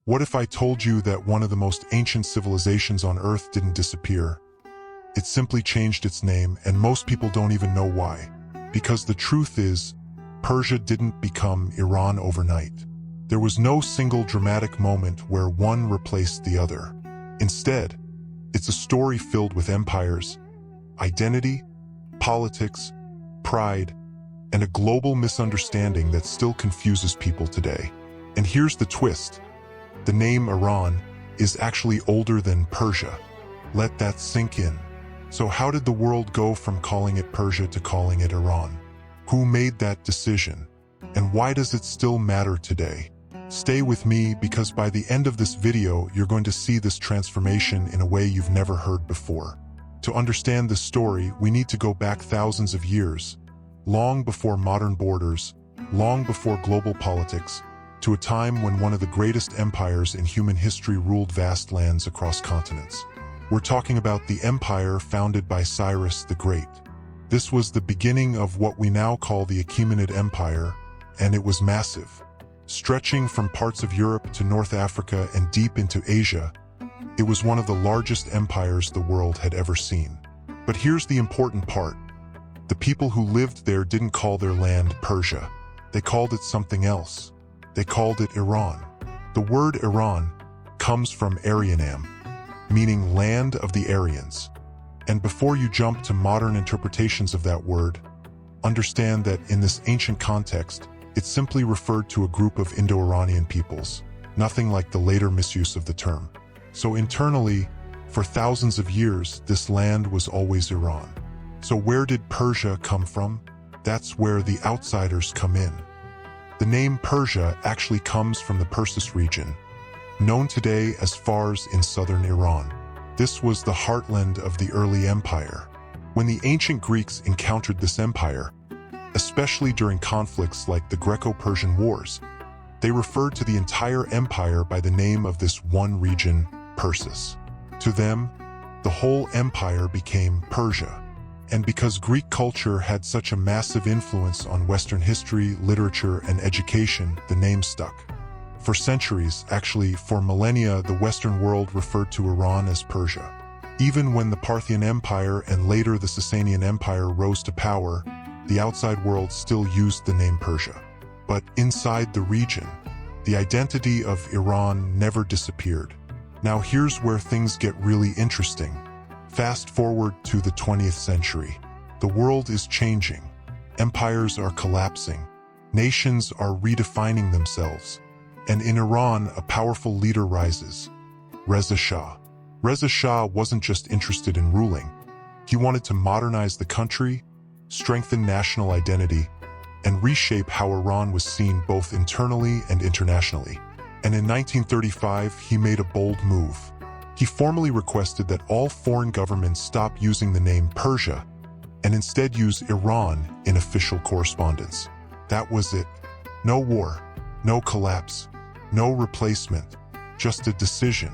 What if I told you that one of the most ancient civilizations on Earth didn't disappear? It simply changed its name, and most people don't even know why. Because the truth is, Persia didn't become Iran overnight. There was no single dramatic moment where one replaced the other. Instead, it's a story filled with empires, identity, politics, pride, and a global misunderstanding that still confuses people today. And here's the twist. The name Iran is actually older than Persia. Let that sink in. So how did the world go from calling it Persia to calling it Iran? Who made that decision? And why does it still matter today? Stay with me, because by the end of this video, you're going to see this transformation in a way you've never heard before. To understand this story, we need to go back thousands of years, long before modern borders, long before global politics, to a time when one of the greatest empires in human history ruled vast lands across continents. We're talking about the empire founded by Cyrus the Great. This was the beginning of what we now call the Achaemenid Empire, and it was massive. Stretching from parts of Europe to North Africa and deep into Asia, it was one of the largest empires the world had ever seen. But here's the important part. The people who lived there didn't call their land Persia. They called it something else. They called it Iran. The word Iran comes from Aryanam, meaning land of the Aryans. And before you jump to modern interpretations of that word, understand that in this ancient context, it simply referred to a group of Indo-Iranian peoples, nothing like the later misuse of the term. So internally, for thousands of years, this land was always Iran. So where did Persia come from? That's where the outsiders come in. The name Persia actually comes from the Persis region, known today as Fars in southern Iran. This was the heartland of the early empire. When the ancient Greeks encountered this empire, especially during conflicts like the Greco-Persian Wars, they referred to the entire empire by the name of this one region, Persis. To them, the whole empire became Persia. And because Greek culture had such a massive influence on Western history, literature, and education, the name stuck. For centuries, actually for millennia, the Western world referred to Iran as Persia. Even when the Parthian Empire and later the Sasanian Empire rose to power, the outside world still used the name Persia. But inside the region, the identity of Iran never disappeared. Now here's where things get really interesting. Fast forward to the 20th century. The world is changing. Empires are collapsing. Nations are redefining themselves. And in Iran, a powerful leader rises, Reza Shah. Reza Shah wasn't just interested in ruling. He wanted to modernize the country, strengthen national identity, and reshape how Iran was seen both internally and internationally. And in 1935, he made a bold move. He formally requested that all foreign governments stop using the name Persia and instead use Iran in official correspondence. That was it. No war, no collapse, no replacement, just a decision.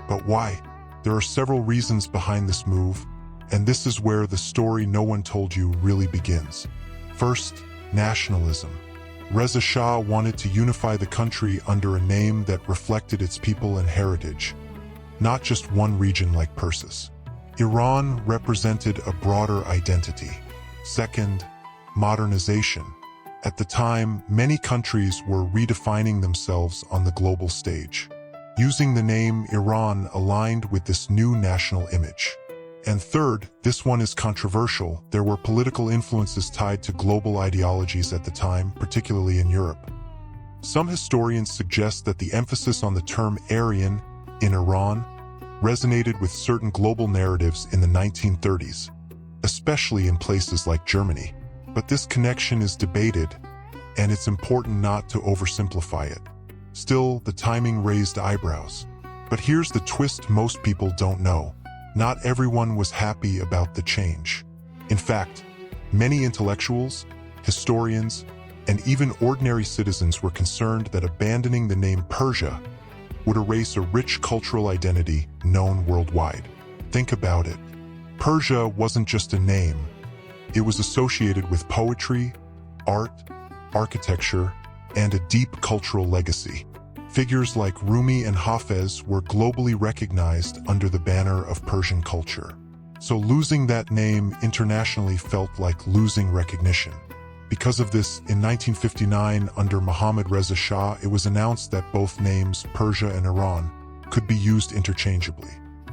But why? There are several reasons behind this move, and this is where the story no one told you really begins. First, nationalism. Reza Shah wanted to unify the country under a name that reflected its people and heritage, not just one region like Persis. Iran represented a broader identity. Second, modernization. At the time, many countries were redefining themselves on the global stage. Using the name Iran aligned with this new national image. And third, this one is controversial. There were political influences tied to global ideologies at the time, particularly in Europe. Some historians suggest that the emphasis on the term Aryan in Iran resonated with certain global narratives in the 1930s, especially in places like Germany. But this connection is debated, and it's important not to oversimplify it. Still, the timing raised eyebrows. But here's the twist most people don't know. Not everyone was happy about the change. In fact, many intellectuals, historians, and even ordinary citizens were concerned that abandoning the name Persia would erase a rich cultural identity known worldwide. Think about it. Persia wasn't just a name. It was associated with poetry, art, architecture, and a deep cultural legacy. Figures like Rumi and Hafez were globally recognized under the banner of Persian culture. So losing that name internationally felt like losing recognition. Because of this, in 1959, under Mohammad Reza Shah, it was announced that both names, Persia and Iran, could be used interchangeably.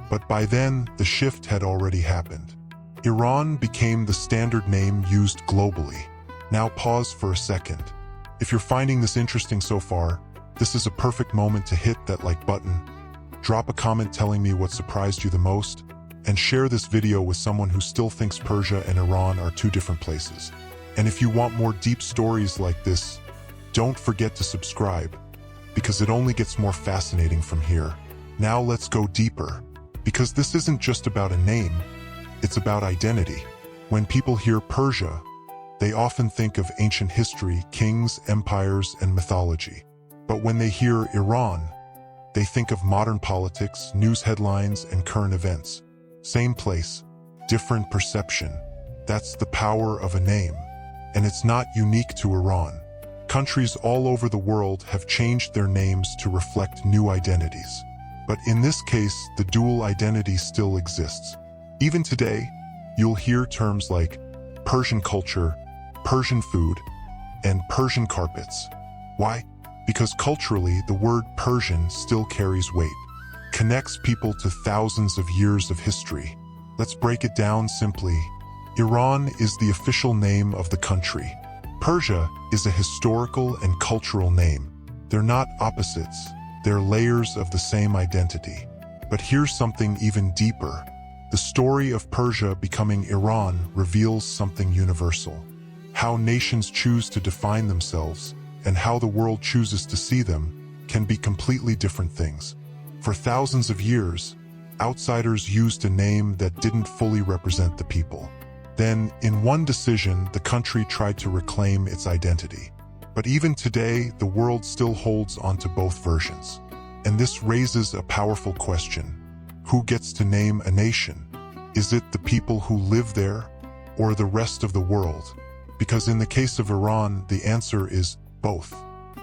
But by then, the shift had already happened. Iran became the standard name used globally. Now pause for a second. If you're finding this interesting so far, this is a perfect moment to hit that like button, drop a comment telling me what surprised you the most, and share this video with someone who still thinks Persia and Iran are two different places. And if you want more deep stories like this, don't forget to subscribe, because it only gets more fascinating from here. Now let's go deeper, because this isn't just about a name, it's about identity. When people hear Persia, they often think of ancient history, kings, empires, and mythology. But when they hear Iran, they think of modern politics, news headlines, and current events. Same place, different perception. That's the power of a name. And it's not unique to Iran. Countries all over the world have changed their names to reflect new identities. But in this case, the dual identity still exists. Even today, you'll hear terms like Persian culture, Persian food, and Persian carpets. Why? Because culturally, the word Persian still carries weight, connects people to thousands of years of history. Let's break it down simply. Iran is the official name of the country. Persia is a historical and cultural name. They're not opposites, they're layers of the same identity. But here's something even deeper. The story of Persia becoming Iran reveals something universal. How nations choose to define themselves and how the world chooses to see them can be completely different things. For thousands of years, outsiders used a name that didn't fully represent the people. Then, in one decision, the country tried to reclaim its identity. But even today, the world still holds onto both versions. And this raises a powerful question. Who gets to name a nation? Is it the people who live there, or the rest of the world? Because in the case of Iran, the answer is both.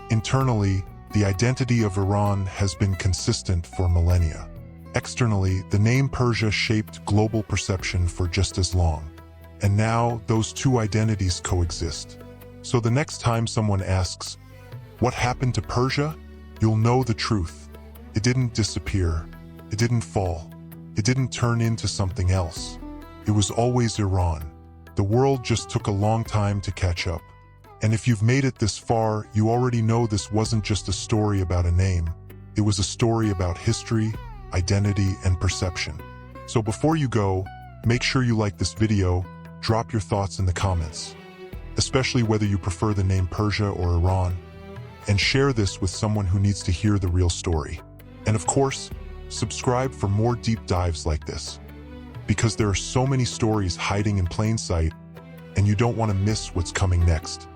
Internally, the identity of Iran has been consistent for millennia. Externally, the name Persia shaped global perception for just as long. And now, those two identities coexist. So the next time someone asks, "What happened to Persia?" you'll know the truth. It didn't disappear. It didn't fall. It didn't turn into something else. It was always Iran. The world just took a long time to catch up. And if you've made it this far, you already know this wasn't just a story about a name. It was a story about history, identity, and perception. So before you go, make sure you like this video, drop your thoughts in the comments, especially whether you prefer the name Persia or Iran, and share this with someone who needs to hear the real story. And of course, subscribe for more deep dives like this, because there are so many stories hiding in plain sight, and you don't want to miss what's coming next.